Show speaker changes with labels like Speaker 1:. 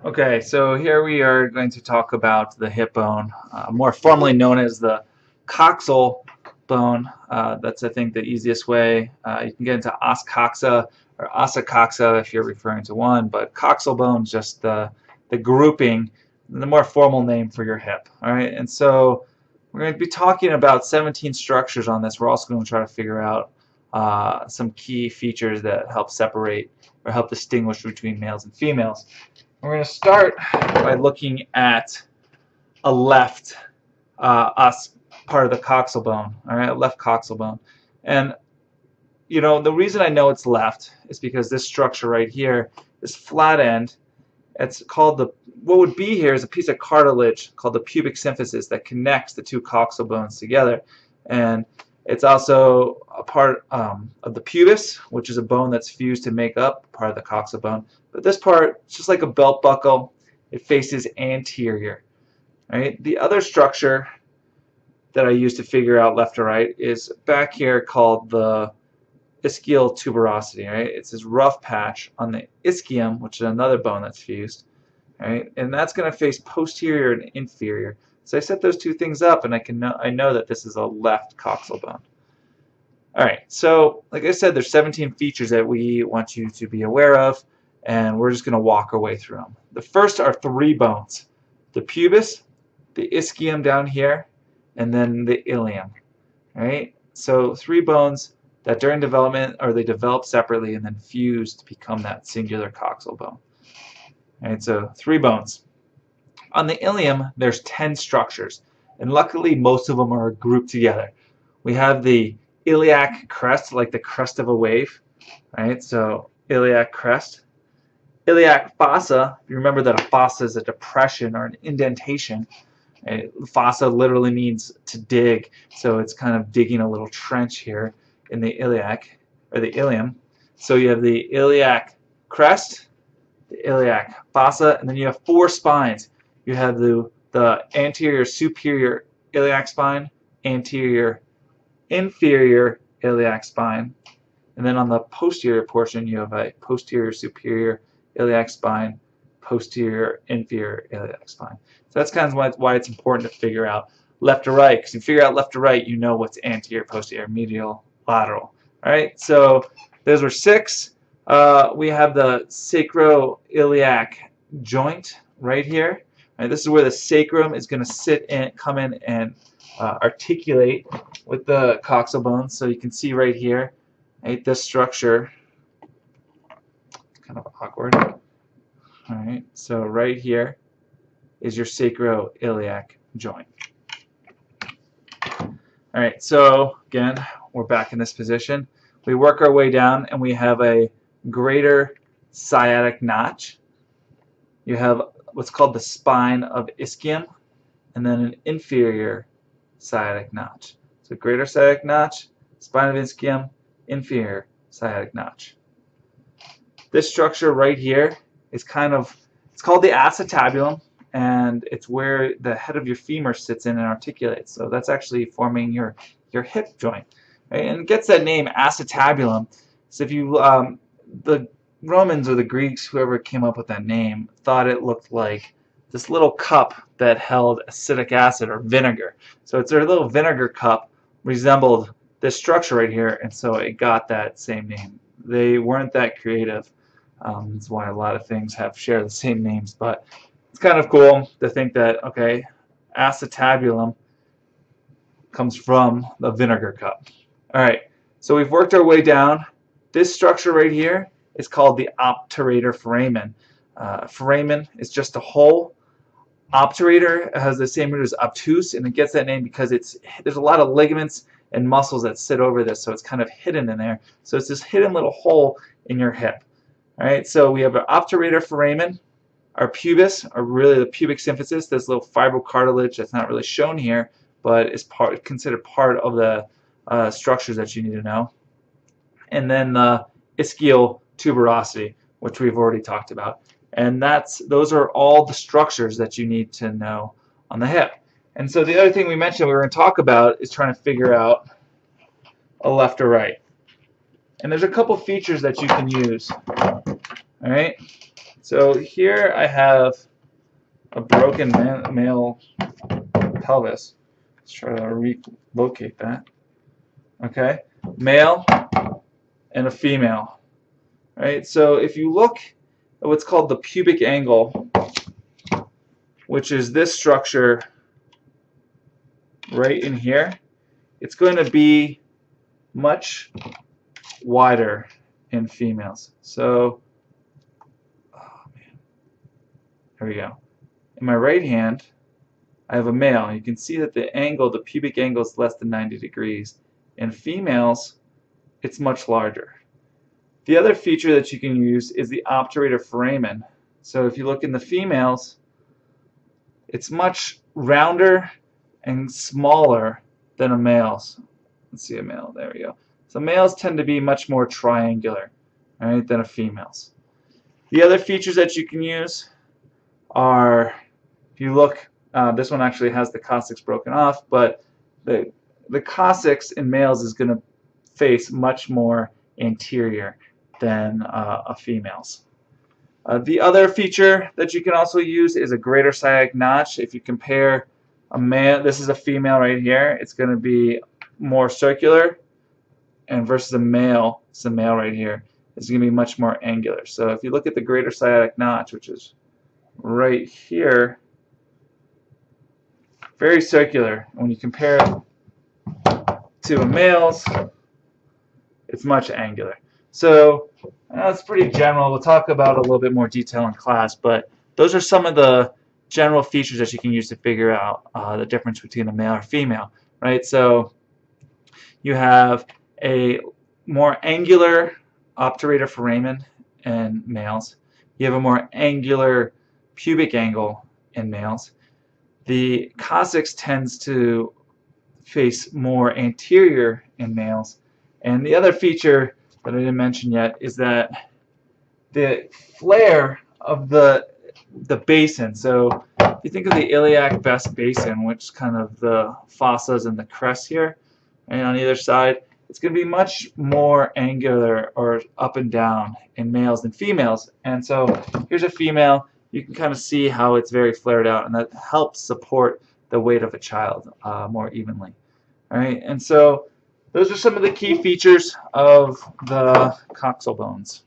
Speaker 1: Okay, so here we are going to talk about the hip bone, more formally known as the coxal bone. That's, I think, the easiest way. You can get into os coxa or ossa coxa if you're referring to one, but coxal bone is just the grouping, the more formal name for your hip. All right, and so we're going to be talking about 17 structures on this. We're also going to try to figure out some key features that help separate or help distinguish between males and females. We're going to start by looking at a left us part of the coxal bone, all right, left coxal bone. And you know, the reason I know it's left is because this structure right here, this flat end, it's called what would be here is a piece of cartilage called the pubic symphysis that connects the two coxal bones together. And it's also a part of the pubis, which is a bone that's fused to make up part of the coxal bone. But this part, it's just like a belt buckle, it faces anterior. Right? The other structure that I use to figure out left or right is back here called the ischial tuberosity. Right? It's this rough patch on the ischium, which is another bone that's fused. Right? And that's going to face posterior and inferior. So I set those two things up, and I know that this is a left coxal bone. All right, so like I said, there's 17 features that we want you to be aware of, and we're just going to walk our way through them. The first are three bones: the pubis, the ischium down here, and then the ilium. All right, so three bones that during development, or they develop separately and then fuse to become that singular coxal bone. All right, so three bones. On the ilium, there's 10 structures, and luckily most of them are grouped together. We have the iliac crest, like the crest of a wave, right? So iliac crest. Iliac fossa, if you remember that a fossa is a depression or an indentation. Right? Fossa literally means to dig, so it's kind of digging a little trench here in the iliac, or the ilium. So you have the iliac crest, the iliac fossa, and then you have four spines. You have the anterior superior iliac spine, anterior inferior iliac spine, and then on the posterior portion you have a posterior superior iliac spine, posterior inferior iliac spine. So that's kind of why it's important to figure out left to right, because if you figure out left to right, you know what's anterior, posterior, medial, lateral. All right, so those were six. We have the sacroiliac joint right here. Right, this is where the sacrum is going to sit and come in and articulate with the coxal bones. So you can see right here, right, this structure. It's kind of awkward. All right, so right here is your sacroiliac joint. All right, so again, we're back in this position. We work our way down, and we have a greater sciatic notch. You have what's called the spine of ischium, and then an inferior sciatic notch. So greater sciatic notch, spine of ischium, inferior sciatic notch. This structure right here is it's called the acetabulum, and it's where the head of your femur sits in and articulates. So that's actually forming your hip joint. Right? And it gets that name acetabulum. So if you the Romans or the Greeks, whoever came up with that name, thought it looked like this little cup that held acetic acid or vinegar. So it's their little vinegar cup resembled this structure right here, and so it got that same name. They weren't that creative. That's why a lot of things share the same names, but it's kind of cool to think that, okay, acetabulum comes from the vinegar cup. All right, so we've worked our way down. This structure right here is called the obturator foramen. Foramen is just a hole. Obturator has the same root as obtuse, and it gets that name because there's a lot of ligaments and muscles that sit over this, so it's kind of hidden in there. So it's this hidden little hole in your hip. All right, so we have an obturator foramen. Our pubis, or really the pubic symphysis, this little fibrocartilage that's not really shown here, but is considered part of the structures that you need to know. And then the ischial tuberosity, which we've already talked about. And those are all the structures that you need to know on the hip. And so the other thing we mentioned we were going to talk about is trying to figure out a left or right. And there's a couple features that you can use. All right. So here I have a broken male pelvis. Let's try to relocate that. Okay, male and a female. Right. So if you look at what's called the pubic angle, which is this structure right in here, it's going to be much wider in females. So, oh man, there we go. In my right hand, I have a male. You can see that the angle, the pubic angle, is less than 90 degrees. In females, it's much larger. The other feature that you can use is the obturator foramen. So if you look in the females, it's much rounder and smaller than a male's. Let's see a male. There we go. So males tend to be much more triangular, right, than a female's. The other features that you can use are, if you look, this one actually has the coccyx broken off, but the coccyx in males is going to face much more anterior than a female's. The other feature that you can also use is a greater sciatic notch. If you compare a male, this is a female right here, it's going to be more circular, and versus a male, it's a male right here, it's going to be much more angular. So if you look at the greater sciatic notch, which is right here, very circular. When you compare it to a male's, it's much angular. So that's pretty general. We'll talk about a little bit more detail in class, but those are some of the general features that you can use to figure out the difference between a male or female, right? So you have a more angular obturator foramen in males. You have a more angular pubic angle in males. The coccyx tends to face more anterior in males. And the other feature that I didn't mention yet is that the flare of the basin. So if you think of the iliac vest basin, which is kind of the fossas and the crest here, and on either side, it's going to be much more angular or up and down in males than females. And so here's a female. You can kind of see how it's very flared out, and that helps support the weight of a child more evenly. All right, and so those are some of the key features of the coxal bones.